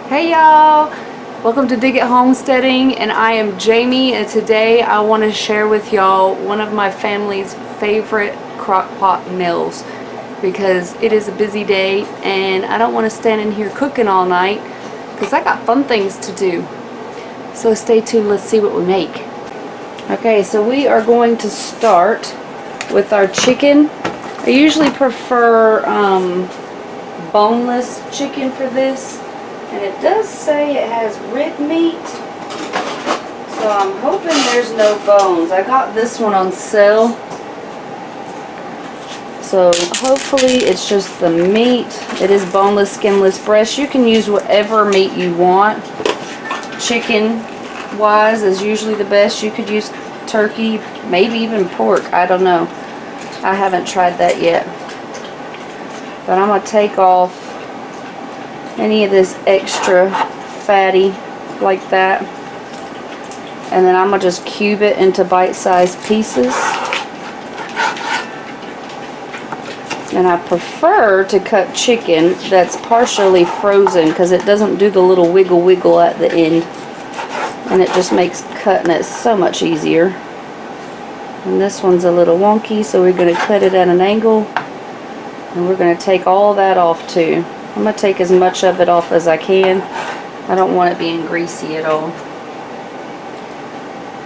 Hey y'all! Welcome to Dig It Homesteading, and I am Jamie, and today I want to share with y'all one of my family's favorite crock pot meals because it is a busy day and I don't want to stand in here cooking all night because I got fun things to do. So stay tuned, let's see what we make. Okay, so we are going to start with our chicken. I usually prefer boneless chicken for this. And it does say it has rib meat, so I'm hoping there's no bones. I got this one on sale, so hopefully it's just the meat. It is boneless, skinless breast. You can use whatever meat you want. Chicken wise is usually the best. You could use turkey, maybe even pork. I don't know. I haven't tried that yet. But I'm going to take off any of this extra fatty like that, and then I'm gonna just cube it into bite-sized pieces. And I prefer to cut chicken that's partially frozen because it doesn't do the little wiggle at the end, and it just makes cutting it so much easier. And this one's a little wonky, so we're going to cut it at an angle, and we're going to take all that off too. I'm going to take as much of it off as I can. I don't want it being greasy at all.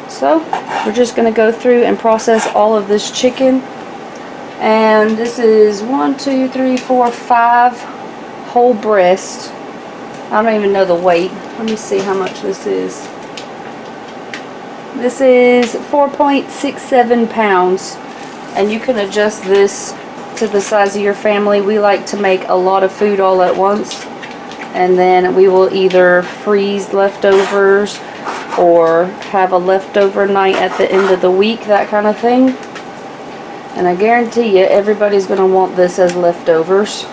So we're just going to go through and process all of this chicken. And this is 5 whole breast. I don't even know the weight. Let me see how much this is. This is 4.67 pounds. And you can adjust this to the size of your family. We like to make a lot of food all at once, and then we will either freeze leftovers or have a leftover night at the end of the week, that kind of thing. And I guarantee you everybody's going to want this as leftovers.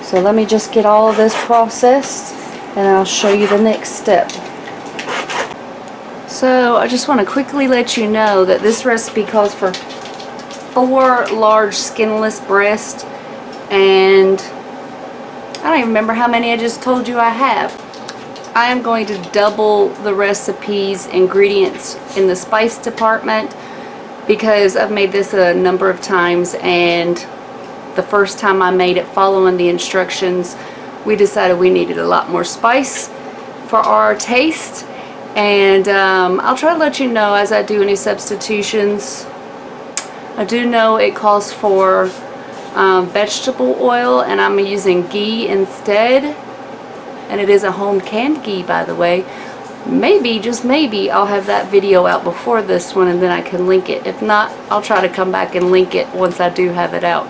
So let me just get all of this processed and I'll show you the next step. So I just want to quickly let you know that this recipe calls for 4 large skinless breasts, and I don't even remember how many I just told you I have. I am going to double the recipe's ingredients in the spice department because I've made this a number of times, and the first time I made it following the instructions, we decided we needed a lot more spice for our taste. And I'll try to let you know as I do any substitutions. I do know it calls for vegetable oil, and I'm using ghee instead. And it is a home canned ghee, by the way. Maybe, just maybe, I'll have that video out before this one and then I can link it. If not, I'll try to come back and link it once I do have it out.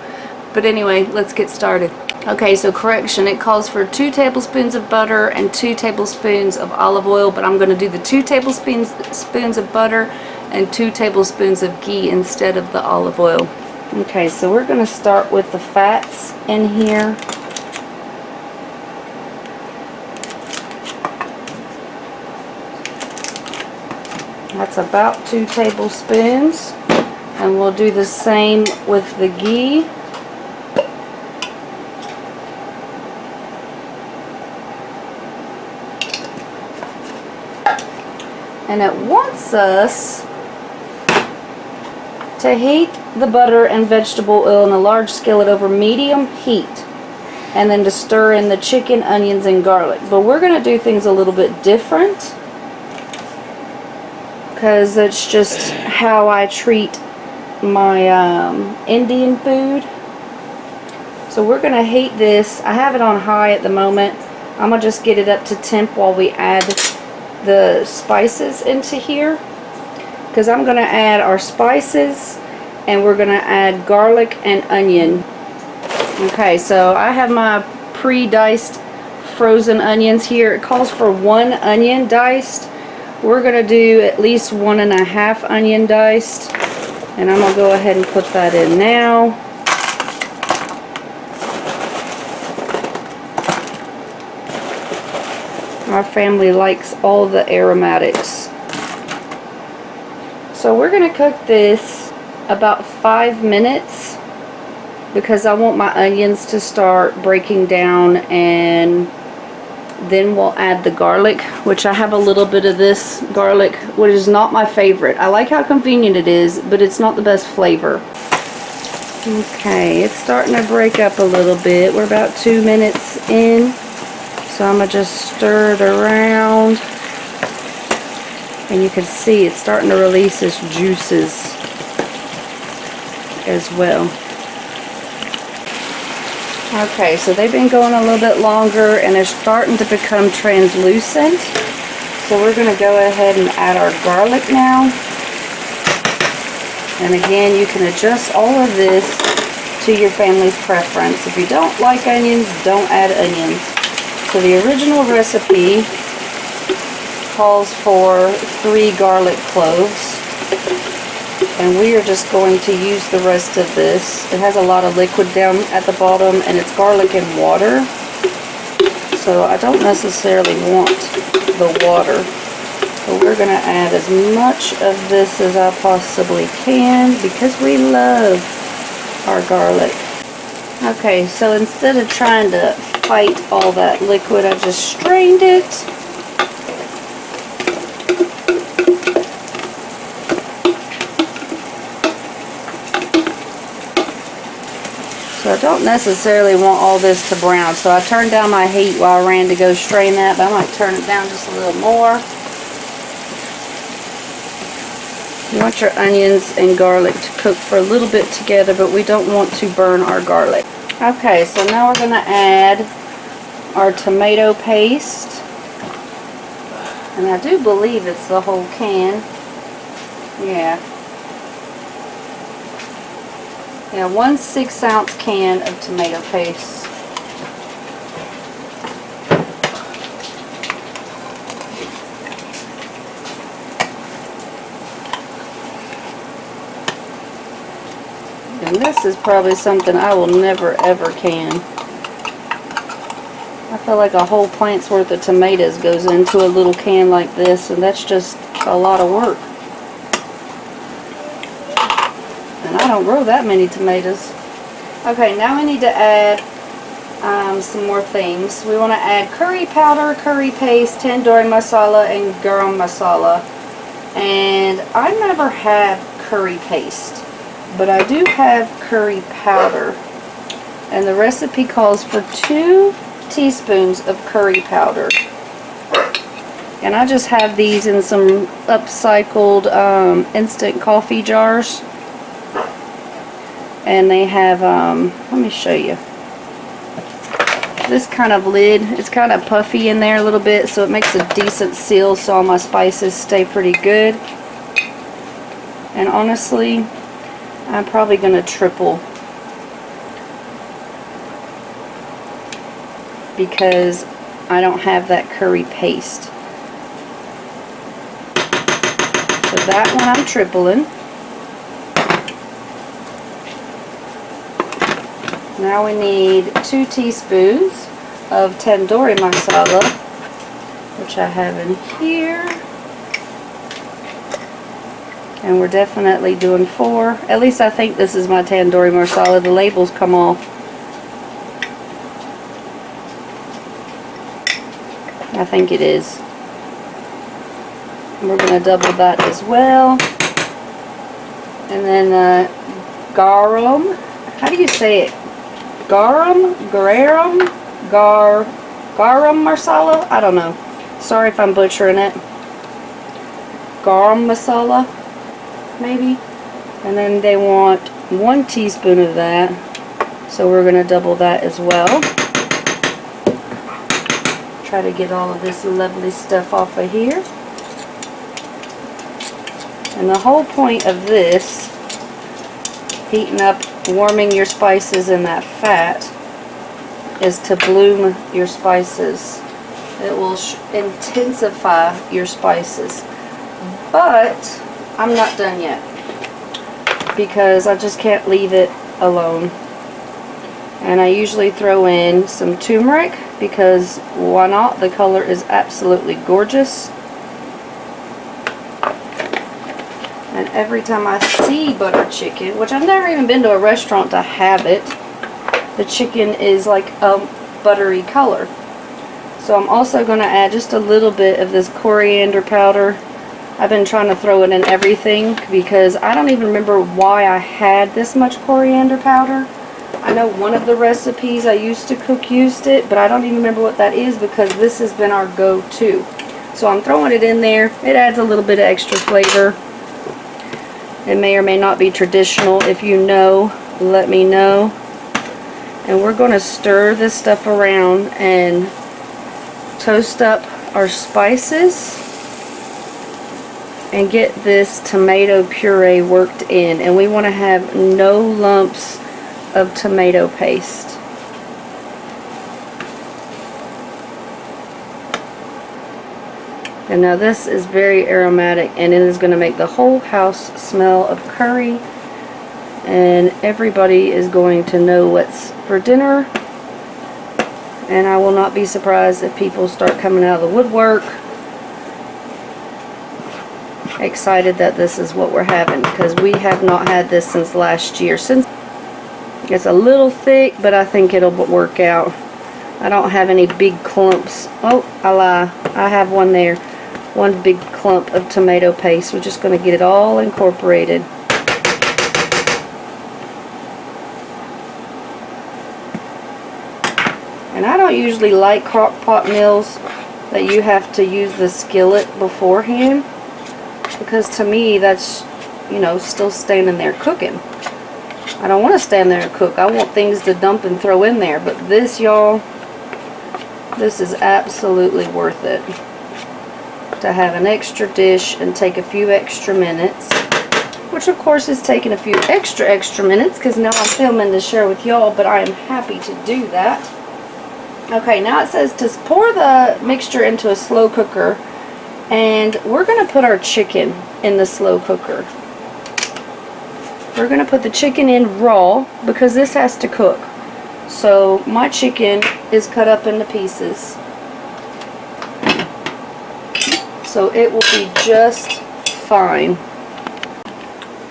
But anyway, let's get started. Okay, so correction, it calls for 2 tablespoons of butter and 2 tablespoons of olive oil, but I'm going to do the 2 tablespoons of butter and 2 tablespoons of ghee instead of the olive oil. Okay, so we're going to start with the fats in here. That's about 2 tablespoons, and we'll do the same with the ghee. And it wants us to heat the butter and vegetable oil in a large skillet over medium heat, and then to stir in the chicken, onions, and garlic. But we're going to do things a little bit different because it's just how I treat my Indian food. So we're going to heat this. I have it on high at the moment. I'm going to just get it up to temp while we add the spices into here, because I'm going to add our spices and we're going to add garlic and onion. Okay, so I have my pre-diced frozen onions here. It calls for 1 onion diced. We're going to do at least 1.5 onion diced, and I'm going to go ahead and put that in now. Our family likes all the aromatics. So we're going to cook this about 5 minutes, because I want my onions to start breaking down, and then we'll add the garlic, which I have a little bit of this garlic, which is not my favorite. I like how convenient it is, but it's not the best flavor. Okay, it's starting to break up a little bit. We're about 2 minutes in, so I'm going to just stir it around. And you can see it's starting to release its juices as well. Okay, so they've been going a little bit longer and they're starting to become translucent. So we're going to go ahead and add our garlic now. And again, you can adjust all of this to your family's preference. If you don't like onions, don't add onions. So the original recipe calls for 3 garlic cloves. And we are just going to use the rest of this. It has a lot of liquid down at the bottom, and it's garlic and water. So I don't necessarily want the water. But we're going to add as much of this as I possibly can because we love our garlic. Okay, so instead of trying to fight all that liquid, I just strained it. So I don't necessarily want all this to brown, so I turned down my heat while I ran to go strain that, but I might turn it down just a little more. You want your onions and garlic to cook for a little bit together, but we don't want to burn our garlic. Okay, so now we're going to add our tomato paste. And I do believe it's the whole can. Yeah. Yeah, 1 6-ounce can of tomato paste. And this is probably something I will never ever can. I feel like a whole plant's worth of tomatoes goes into a little can like this, and that's just a lot of work. And I don't grow that many tomatoes. Okay, now we need to add some more things. We want to add curry powder, curry paste, tandoori masala, and garam masala. And I never have curry paste, but I do have curry powder. And the recipe calls for 2 teaspoons of curry powder. And I just have these in some upcycled instant coffee jars. And they have, let me show you, this kind of lid. It's kind of puffy in there a little bit, so it makes a decent seal so all my spices stay pretty good. And honestly, I'm probably going to triple, because I don't have that curry paste. So that one I'm tripling. Now we need 2 teaspoons of tandoori masala, which I have in here. And we're definitely doing 4. At least I think this is my tandoori masala. The labels come off. I think it is. And we're going to double that as well. And then garam. How do you say it? Garam masala? I don't know. Sorry if I'm butchering it. Garam masala, maybe. And then they want 1 teaspoon of that. So we're going to double that as well. Try to get all of this lovely stuff off of here. And the whole point of this, heating up, warming your spices in that fat, is to bloom your spices. It will intensify your spices. But I'm not done yet, because I just can't leave it alone. And I usually throw in some turmeric, because why not? The color is absolutely gorgeous. And every time I see butter chicken, which I've never even been to a restaurant to have it, the chicken is like a buttery color. So I'm also going to add just a little bit of this coriander powder. I've been trying to throw it in everything because I don't even remember why I had this much coriander powder. I know one of the recipes I used to cook used it, but I don't even remember what that is because this has been our go-to. So I'm throwing it in there. It adds a little bit of extra flavor. It may or may not be traditional. If you know, let me know. And we're going to stir this stuff around and toast up our spices and get this tomato puree worked in. And we want to have no lumps of tomato paste. And now this is very aromatic, and it is going to make the whole house smell of curry, and everybody is going to know what's for dinner. And I will not be surprised if people start coming out of the woodwork excited that this is what we're having, because we have not had this since last year. Since it's a little thick, but I think it'll work out. I don't have any big clumps. Oh, I lie. I have one there. One big clump of tomato paste. We're just going to get it all incorporated. And I don't usually like crock pot meals that you have to use the skillet beforehand, because to me that's, you know, still standing there cooking. I don't want to stand there and cook. I want things to dump and throw in there. But this, y'all, this is absolutely worth it. To have an extra dish and take a few extra minutes, which of course is taking a few extra minutes because now I'm filming to share with y'all, but I am happy to do that. Okay, now it says to pour the mixture into a slow cooker, and we're going to put our chicken in the slow cooker. We're going to put the chicken in raw because this has to cook. So my chicken is cut up into pieces, so it will be just fine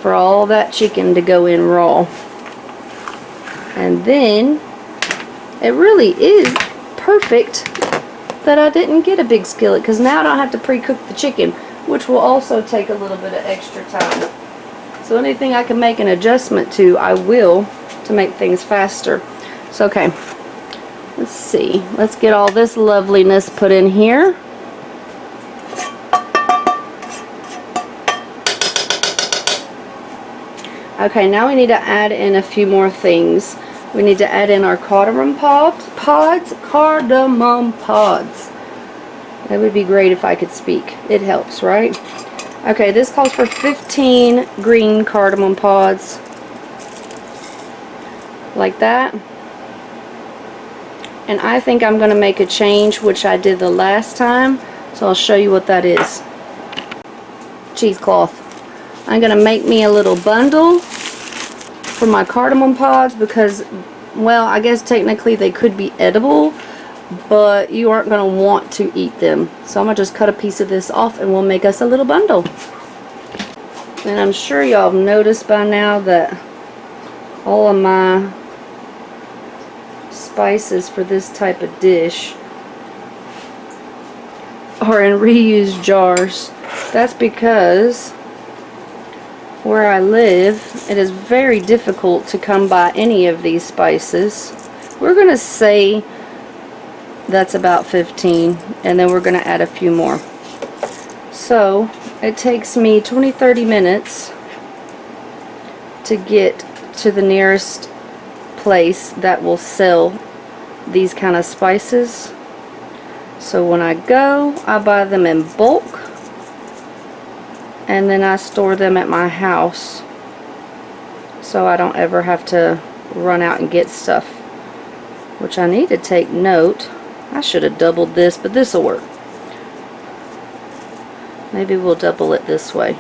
for all that chicken to go in raw. And then it really is perfect that I didn't get a big skillet, because now I don't have to pre-cook the chicken, which will also take a little bit of extra time. So anything I can make an adjustment to, I will, to make things faster. So okay, let's see. Let's get all this loveliness put in here. Okay, now we need to add in a few more things. We need to add in our cardamom pods. Cardamom pods. That would be great if I could speak. It helps, right? Okay, this calls for 15 green cardamom pods. Like that. And I think I'm going to make a change, which I did the last time. So I'll show you what that is. Cheesecloth. I'm going to make me a little bundle for my cardamom pods because, well, I guess technically they could be edible, but you aren't going to want to eat them. So I'm going to just cut a piece of this off and we'll make us a little bundle. And I'm sure y'all have noticed by now that all of my spices for this type of dish are in reused jars. That's because where I live, it is very difficult to come by any of these spices. We're going to say that's about 15, and then we're going to add a few more. So it takes me 20-30 minutes to get to the nearest place that will sell these kind of spices. So when I go, I buy them in bulk, and then I store them at my house so I don't ever have to run out and get stuff, which I need to take note. I should have doubled this, but this will work. Maybe we'll double it this way.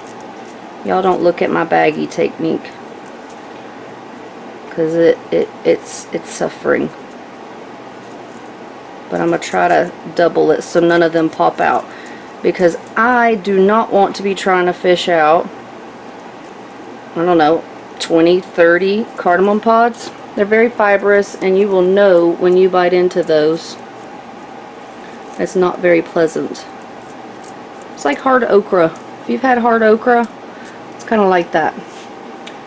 Y'all don't look at my baggy technique, because it's suffering. But I'm going to try to double it so none of them pop out, because I do not want to be trying to fish out I don't know, 20, 30 cardamom pods. They're very fibrous, and you will know when you bite into those. It's not very pleasant. It's like hard okra. If you've had hard okra, it's kind of like that.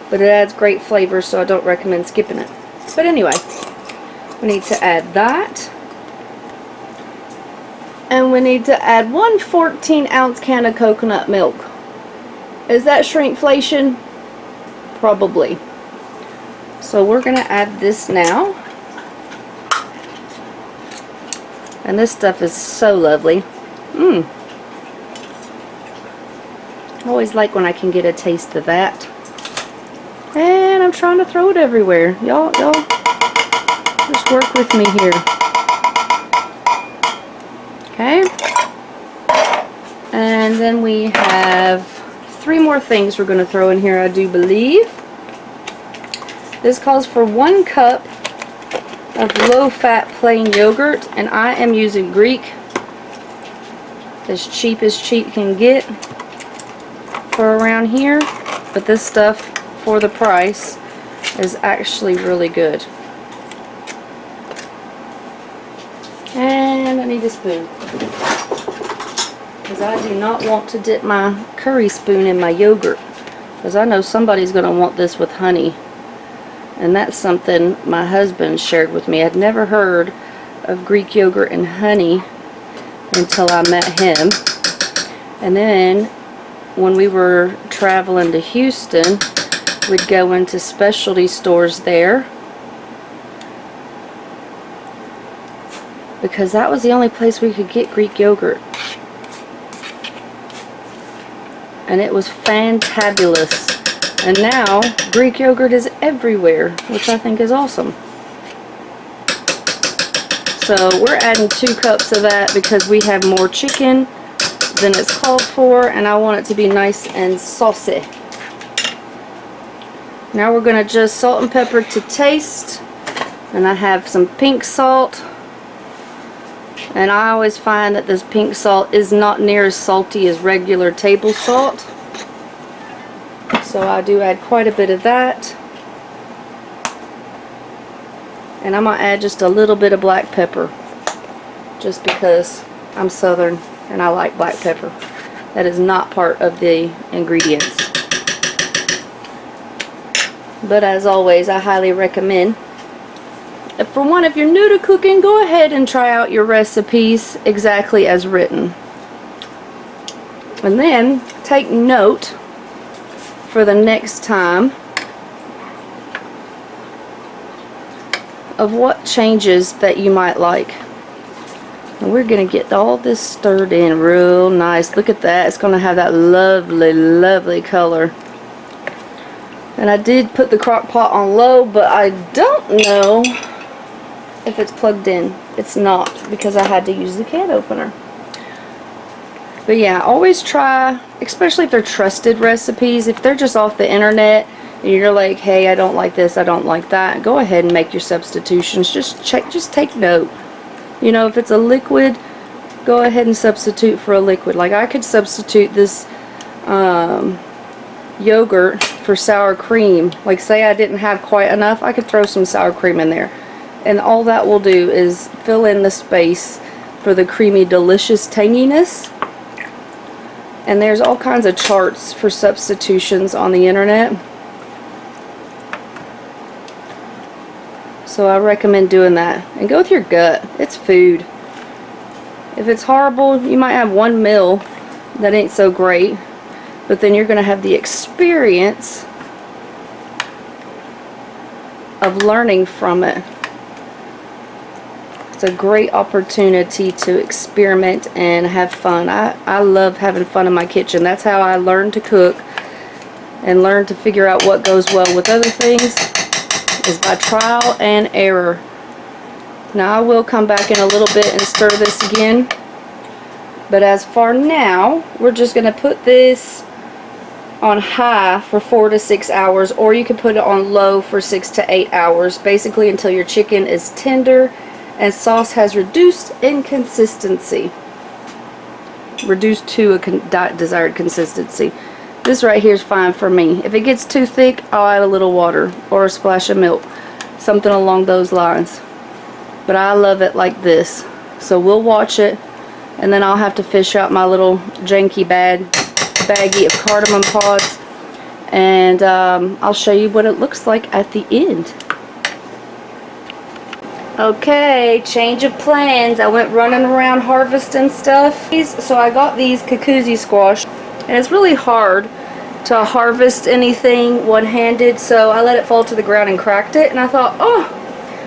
But it adds great flavor, so I don't recommend skipping it. But anyway, we need to add that. And we need to add 1 14-ounce can of coconut milk. Is that shrinkflation? Probably. So we're going to add this now. And this stuff is so lovely. I always like when I can get a taste of that. And I'm trying to throw it everywhere. Y'all just work with me here. Okay. And then we have 3 more things we're going to throw in here, I do believe. This calls for 1 cup of low-fat plain yogurt, and I am using Greek, as cheap can get for around here, but this stuff for the price is actually really good. And I need a spoon, because I do not want to dip my curry spoon in my yogurt, because I know somebody's going to want this with honey. And that's something my husband shared with me. I'd never heard of Greek yogurt and honey until I met him. And then when we were traveling to Houston, we'd go into specialty stores there, because that was the only place we could get Greek yogurt. And it was fantabulous. And now Greek yogurt is everywhere, which I think is awesome. So we're adding 2 cups of that because we have more chicken than it's called for, and I want it to be nice and saucy. Now we're going to adjust salt and pepper to taste, and I have some pink salt, and I always find that this pink salt is not near as salty as regular table salt. So I do add quite a bit of that. And I'm going to add just a little bit of black pepper, just because I'm Southern and I like black pepper. That is not part of the ingredients. But as always, I highly recommend, for one, if you're new to cooking, go ahead and try out your recipes exactly as written. And then take note for the next time of what changes that you might like. And we're going to get all this stirred in real nice. Look at that. It's going to have that lovely, lovely color. And I did put the crock pot on low, but I don't know if it's plugged in. It's not, because I had to use the can opener. But yeah, always try, especially if they're trusted recipes. If they're just off the internet and you're like, hey, I don't like this, I don't like that, go ahead and make your substitutions. Just check, just take note. You know, if it's a liquid, go ahead and substitute for a liquid. Like I could substitute this yogurt for sour cream. Like say I didn't have quite enough, I could throw some sour cream in there. And all that will do is fill in the space for the creamy, delicious tanginess. And there's all kinds of charts for substitutions on the internet. So I recommend doing that. And go with your gut. It's food. If it's horrible, you might have 1 meal that ain't so great. But then you're going to have the experience of learning from it. It's a great opportunity to experiment and have fun. I love having fun in my kitchen. That's how I learn to cook and learn to figure out what goes well with other things, is by trial and error. Now I will come back in a little bit and stir this again. But as for now, we're just going to put this on high for 4 to 6 hours, or you can put it on low for 6 to 8 hours, basically until your chicken is tender and sauce has reduced in consistency. Reduced to a desired consistency. This right here is fine for me. If it gets too thick, I'll add a little water or a splash of milk. Something along those lines. But I love it like this. So we'll watch it, and then I'll have to fish out my little janky baggie of cardamom pods, and I'll show you what it looks like at the end. Okay, change of plans. I went running around harvesting stuff. So I got these cucuzzi squash, and it's really hard to harvest anything one-handed, so I let it fall to the ground and cracked it, and I thought, oh,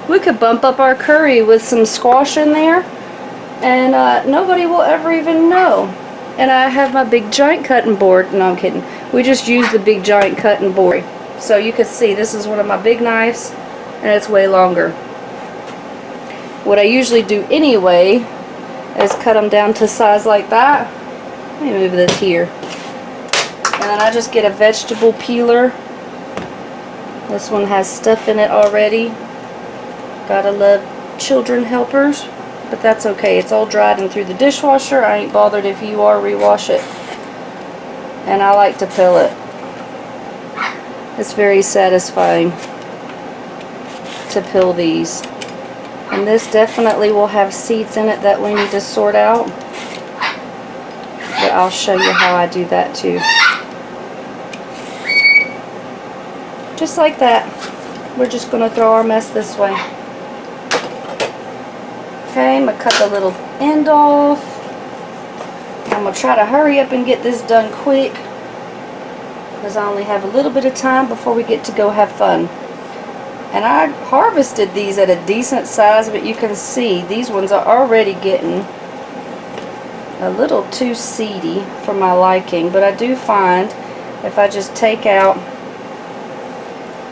we could bump up our curry with some squash in there, and nobody will ever even know. And I have my big giant cutting board. No, I'm kidding. We just use the big giant cutting board. So you can see this is one of my big knives, and it's way longer. What I usually do anyway is cut them down to size like that. Let me move this here. And then I just get a vegetable peeler. This one has stuff in it already. Gotta love children helpers, but that's okay. It's all dried and through the dishwasher. I ain't bothered if you are. Rewash it. And I like to peel it. It's very satisfying to peel these. And this definitely will have seeds in it that we need to sort out. But I'll show you how I do that too. Just like that. We're just going to throw our mess this way. Okay, I'm going to cut the little end off. I'm going to try to hurry up and get this done quick, because I only have a little bit of time before we get to go have fun. And I harvested these at a decent size, but you can see these ones are already getting a little too seedy for my liking. But I do find if I just take out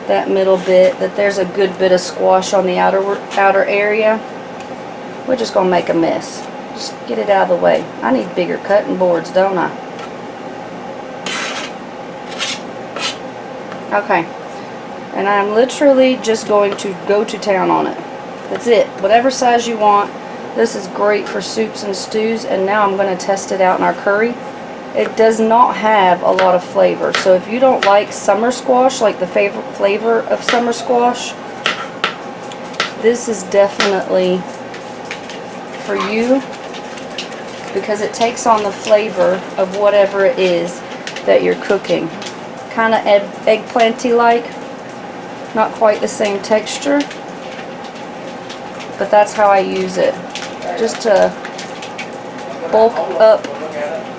that middle bit that there's a good bit of squash on the outer area. We're just going to make a mess. Just get it out of the way. I need bigger cutting boards, don't I? Okay. And I'm literally just going to go to town on it. That's it. Whatever size you want. This is great for soups and stews. And now I'm going to test it out in our curry. It does not have a lot of flavor. So if you don't like summer squash, like the favorite flavor of summer squash, this is definitely for you, because it takes on the flavor of whatever it is that you're cooking. Kind of eggplanty like. Not quite the same texture, but that's how I use it. Just to bulk up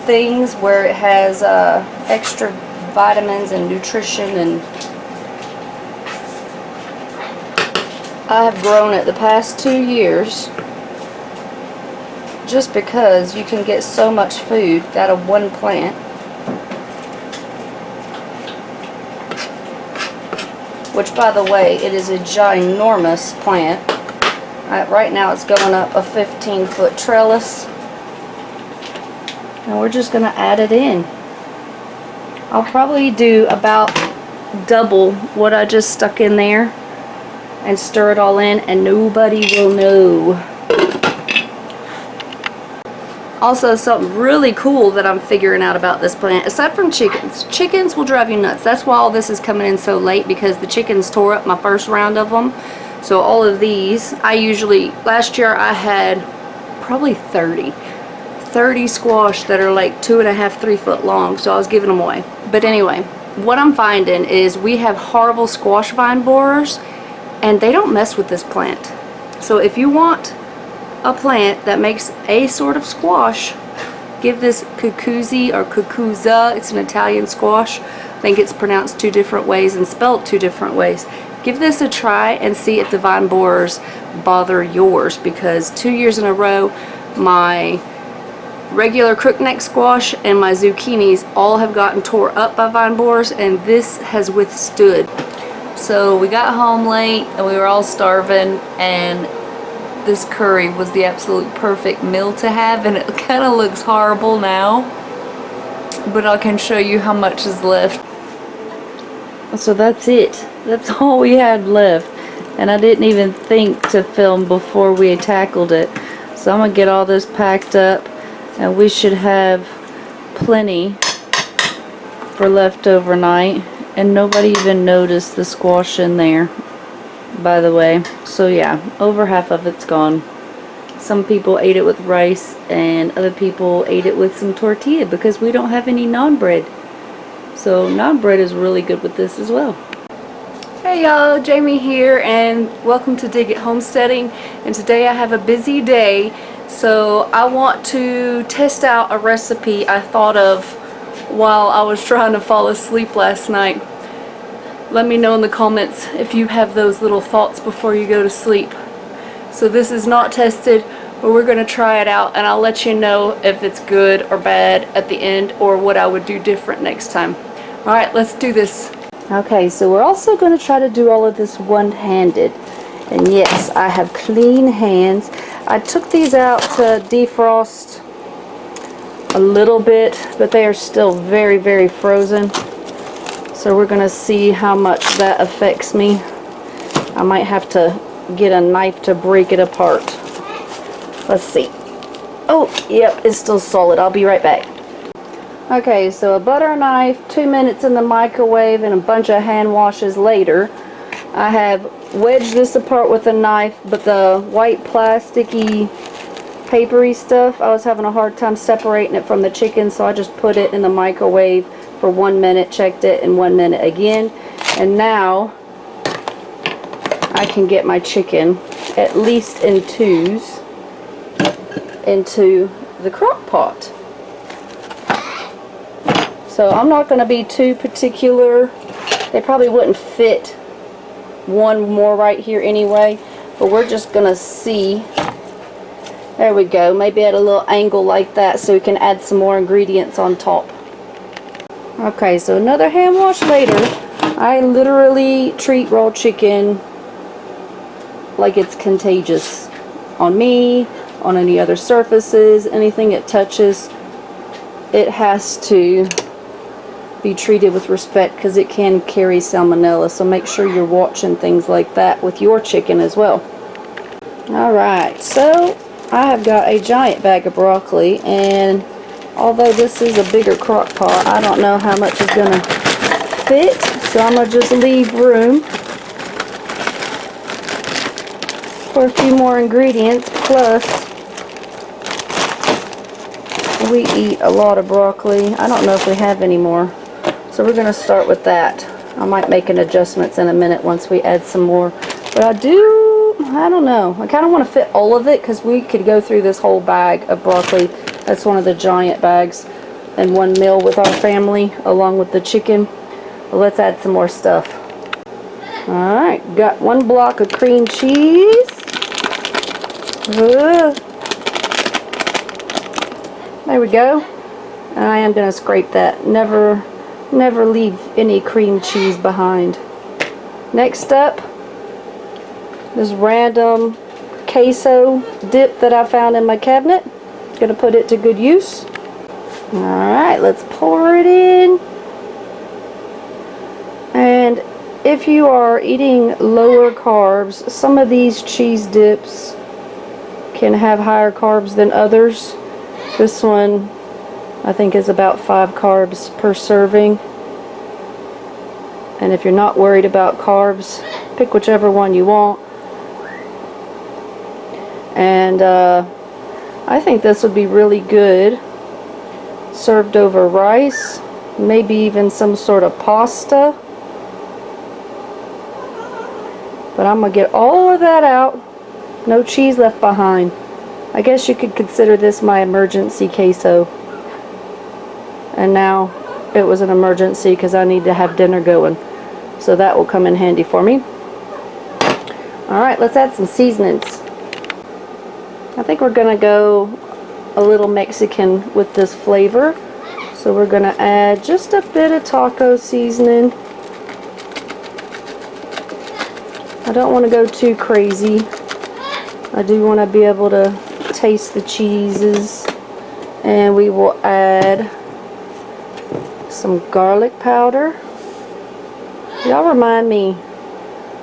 things where it has extra vitamins and nutrition. And I have grown it the past 2 years just because you can get so much food out of one plant. Which, by the way, it is a ginormous plant. Right now it's going up a 15-foot trellis. And we're just going to add it in. I'll probably do about double what I just stuck in there and stir it all in, and nobody will know. Also, something really cool that I'm figuring out about this plant, aside from chickens. Chickens will drive you nuts. That's why all this is coming in so late, because the chickens tore up my first round of them. So all of these, last year I had probably 30 squash that are like 2.5, 3 foot long. So I was giving them away. But anyway, what I'm finding is we have horrible squash vine borers, and they don't mess with this plant. So if you want a plant that makes a sort of squash, give this cucuzzi or cucuzza. It's an Italian squash. I think it's pronounced 2 different ways and spelled 2 different ways. Give this a try and see if the vine borers bother yours, because 2 years in a row my regular crookneck squash and my zucchinis all have gotten tore up by vine borers, and this has withstood. So we got home late and we were all starving, and this curry was the absolute perfect meal to have, and it kind of looks horrible now, but I can show you how much is left. So that's it. That's all we had left, and I didn't even think to film before we tackled it. So I'm gonna get all this packed up, and we should have plenty for left overnight, and nobody even noticed the squash in there, by the way. So yeah, over half of it's gone. Some people ate it with rice, and other people ate it with some tortilla because we don't have any naan bread. So naan bread is really good with this as well. Hey y'all, Jamie here, and welcome to Dig It Homesteading. And today I have a busy day, so I want to test out a recipe I thought of while I was trying to fall asleep last night. Let me know in the comments if you have those little thoughts before you go to sleep. So this is not tested, but we're going to try it out, and I'll let you know if it's good or bad at the end, or what I would do different next time. Alright, let's do this. Okay, so we're also going to try to do all of this one-handed. And yes, I have clean hands. I took these out to defrost a little bit, but they are still very, very frozen. So we're going to see how much that affects me. I might have to get a knife to break it apart. Let's see. Oh, yep, it's still solid. I'll be right back. Okay, so a butter knife, 2 minutes in the microwave, and a bunch of hand washes later. I have wedged this apart with a knife, but the white plasticky papery stuff, I was having a hard time separating it from the chicken, so I just put it in the microwave for 1 minute, checked it, and 1 minute again. And now I can get my chicken, at least in twos, into the crock pot. So I'm not going to be too particular. They probably wouldn't fit one more right here anyway, but we're just going to see. There we go. Maybe at a little angle like that so we can add some more ingredients on top. Okay, so another hand wash later. I literally treat raw chicken like it's contagious. On me, on any other surfaces, anything it touches, it has to be treated with respect because it can carry salmonella. So make sure you're watching things like that with your chicken as well. Alright, so I have got a giant bag of broccoli, and although this is a bigger crock pot, I don't know how much is going to fit, so I'm going to just leave room for a few more ingredients. Plus, we eat a lot of broccoli. I don't know if we have any more, so we're going to start with that. I might make an adjustments in a minute once we add some more, but I don't know. I kind of want to fit all of it because we could go through this whole bag of broccoli. That's one of the giant bags, and one meal with our family along with the chicken. But let's add some more stuff. Alright, got 1 block of cream cheese. There we go. And I am going to scrape that. Never leave any cream cheese behind. Next up, this random queso dip that I found in my cabinet. Gonna put it to good use. Alright, let's pour it in. And if you are eating lower carbs, some of these cheese dips can have higher carbs than others. This one I think is about 5 carbs per serving. And if you're not worried about carbs, pick whichever one you want. And I think this would be really good served over rice, maybe even some sort of pasta. But I'm going to get all of that out. No cheese left behind. I guess you could consider this my emergency queso. And now it was an emergency because I need to have dinner going. So that will come in handy for me. Alright, let's add some seasonings. I think we're going to go a little Mexican with this flavor. So we're going to add just a bit of taco seasoning. I don't want to go too crazy. I do want to be able to taste the cheeses. And we will add some garlic powder. Y'all remind me,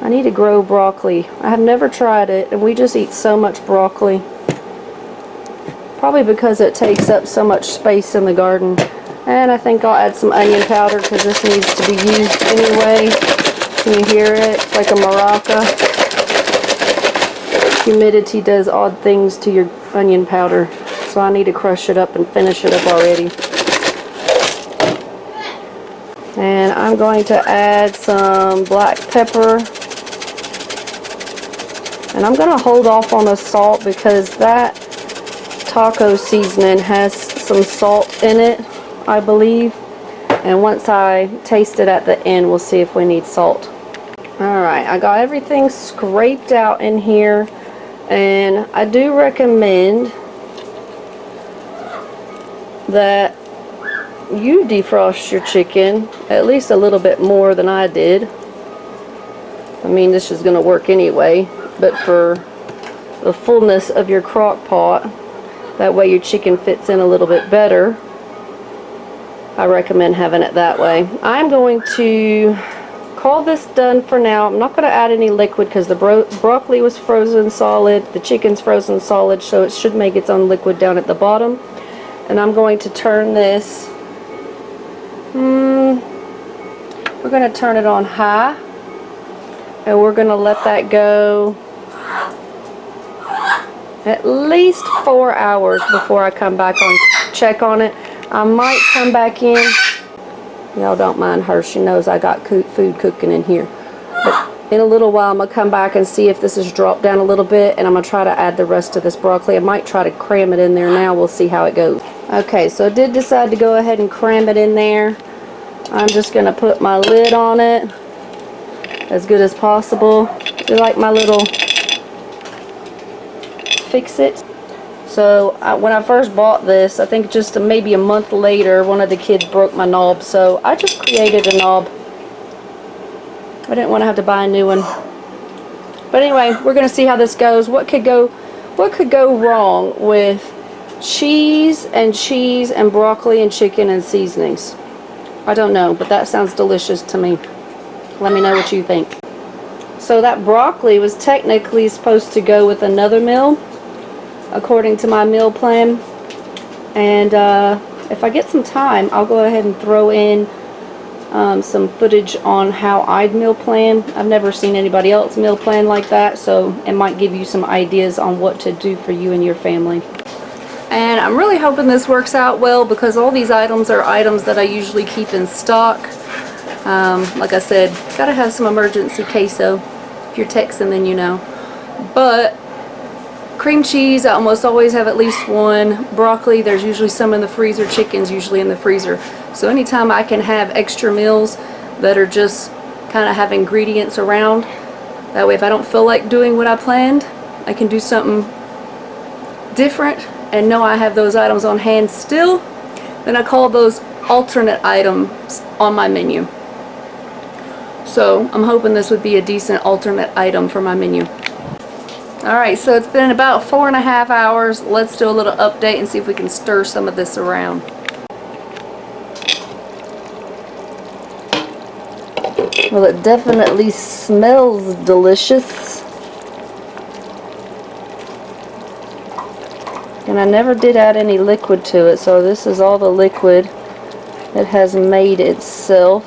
I need to grow broccoli. I have never tried it, and we just eat so much broccoli. Probably because it takes up so much space in the garden. And I think I'll add some onion powder because this needs to be used anyway. Can you hear it? It's like a maraca. Humidity does odd things to your onion powder. So I need to crush it up and finish it up already. And I'm going to add some black pepper. And I'm going to hold off on the salt because that taco seasoning has some salt in it, I believe. And once I taste it at the end, we'll see if we need salt. Alright, I got everything scraped out in here. And I do recommend that you defrost your chicken at least a little bit more than I did. I mean, this is going to work anyway, but for the fullness of your crock pot, that way your chicken fits in a little bit better. I recommend having it that way. I'm going to call this done for now. I'm not going to add any liquid because the broccoli was frozen solid, the chicken's frozen solid, so it should make its own liquid down at the bottom. And I'm going to turn this, we're going to turn it on high, and we're going to let that go at least 4 hours before I come back on check on it. I might come back in. Y'all don't mind her. She knows I got food cooking in here. But in a little while, I'm going to come back and see if this has dropped down a little bit, and I'm going to try to add the rest of this broccoli. I might try to cram it in there now. We'll see how it goes. Okay, so I did decide to go ahead and cram it in there. I'm just going to put my lid on it as good as possible. I like my little fix-it. So when I first bought this, I think just maybe a month later, one of the kids broke my knob. So I just created a knob. I didn't want to have to buy a new one. But anyway, we're going to see how this goes. What could go wrong with cheese and broccoli and chicken and seasonings? I don't know, but that sounds delicious to me. Let me know what you think. So that broccoli was technically supposed to go with another meal, according to my meal plan. And if I get some time, I'll go ahead and throw in some footage on how I'd meal plan. I've never seen anybody else meal plan like that, so it might give you some ideas on what to do for you and your family. And I'm really hoping this works out well because all these items are items that I usually keep in stock. Like I said, gotta have some emergency queso. If you're Texan, then you know. But cream cheese, I almost always have at least one. Broccoli, there's usually some in the freezer. Chicken's usually in the freezer. So anytime I can have extra meals that are just kind of have ingredients around, that way if I don't feel like doing what I planned, I can do something different and know I have those items on hand still. Then I call those alternate items on my menu. So I'm hoping this would be a decent alternate item for my menu. Alright, so it's been about 4.5 hours. Let's do a little update and see if we can stir some of this around. Well, it definitely smells delicious. And I never did add any liquid to it, so this is all the liquid it has made itself.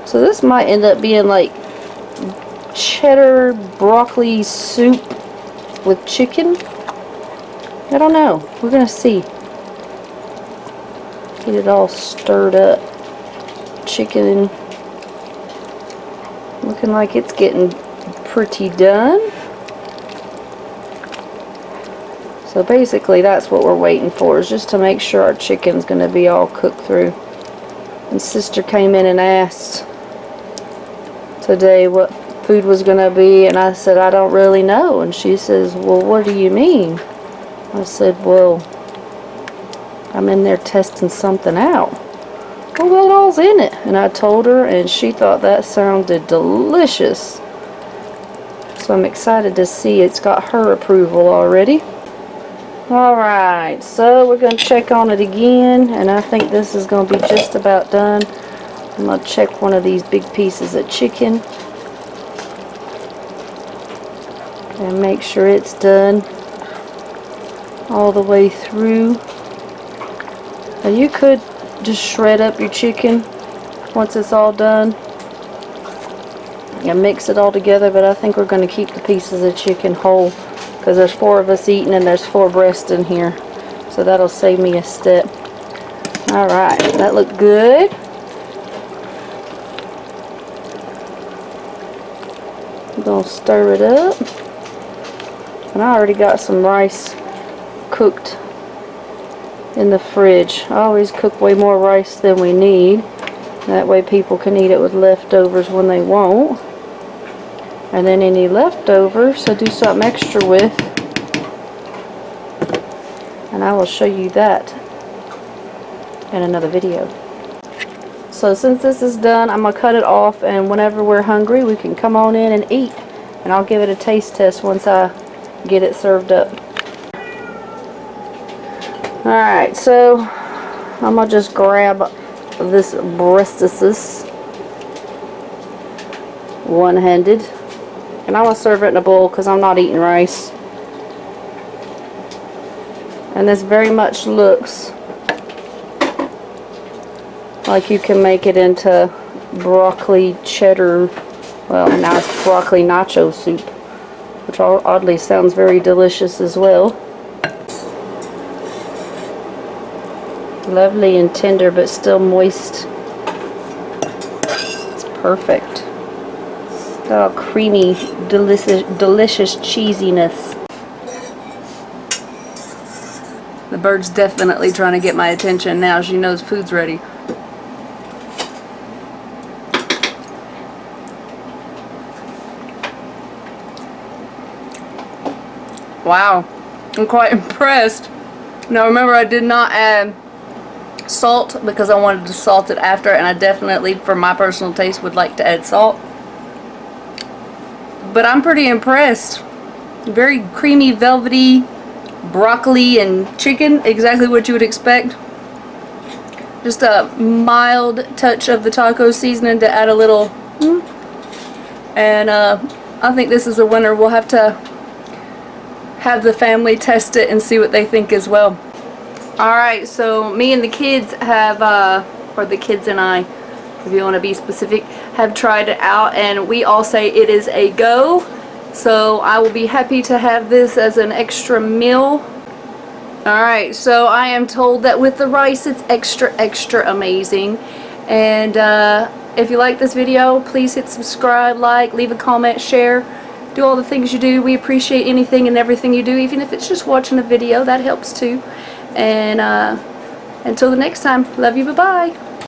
So this might end up being like cheddar broccoli soup with chicken. I don't know. We're gonna see. Get it all stirred up. Chicken looking like it's getting pretty done. So basically that's what we're waiting for, is just to make sure our chicken's gonna be all cooked through. And sister came in and asked today what food was gonna be, and I said I don't really know, and she says, well, what do you mean? I said, well, I'm in there testing something out. Well, what all's in it? And I told her, and she thought that sounded delicious. So I'm excited to see it's got her approval already. Alright, so we're going to check on it again, and I think this is going to be just about done. I'm going to check one of these big pieces of chicken and make sure it's done all the way through. Now you could just shred up your chicken once it's all done. And mix it all together, but I think we're going to keep the pieces of chicken whole because there's 4 of us eating and there's 4 breasts in here. So that'll save me a step. Alright, that looked good. I'm going to stir it up. And I already got some rice cooked in the fridge. I always cook way more rice than we need. That way people can eat it with leftovers when they want. And then any leftovers I do something extra with. And I will show you that in another video. So since this is done, I'm going to cut it off, and whenever we're hungry we can come on in and eat. And I'll give it a taste test once I get it served up. Alright, so I'm going to just grab this breastus one-handed. And I'm going to serve it in a bowl because I'm not eating rice. And this very much looks like you can make it into broccoli cheddar, well, now it's broccoli nacho soup, which oddly sounds very delicious as well. Lovely and tender, but still moist. It's perfect. Oh, creamy, delicious cheesiness. The bird's definitely trying to get my attention now. She knows food's ready. Wow, I'm quite impressed. Now remember, I did not add salt because I wanted to salt it after, and I definitely, for my personal taste, would like to add salt. But I'm pretty impressed. Very creamy, velvety broccoli and chicken, exactly what you would expect. Just a mild touch of the taco seasoning to add a little and I think this is a winner. We'll have to have the family test it and see what they think as well. Alright, so me and the kids have or the kids and I, if you want to be specific, have tried it out, and we all say it is a go. So I will be happy to have this as an extra meal. Alright, so I am told that with the rice it's extra amazing. And if you like this video, please hit subscribe, like, leave a comment, share. Do all the things you do. We appreciate anything and everything you do, even if it's just watching a video. That helps too. And until the next time, love you, bye-bye.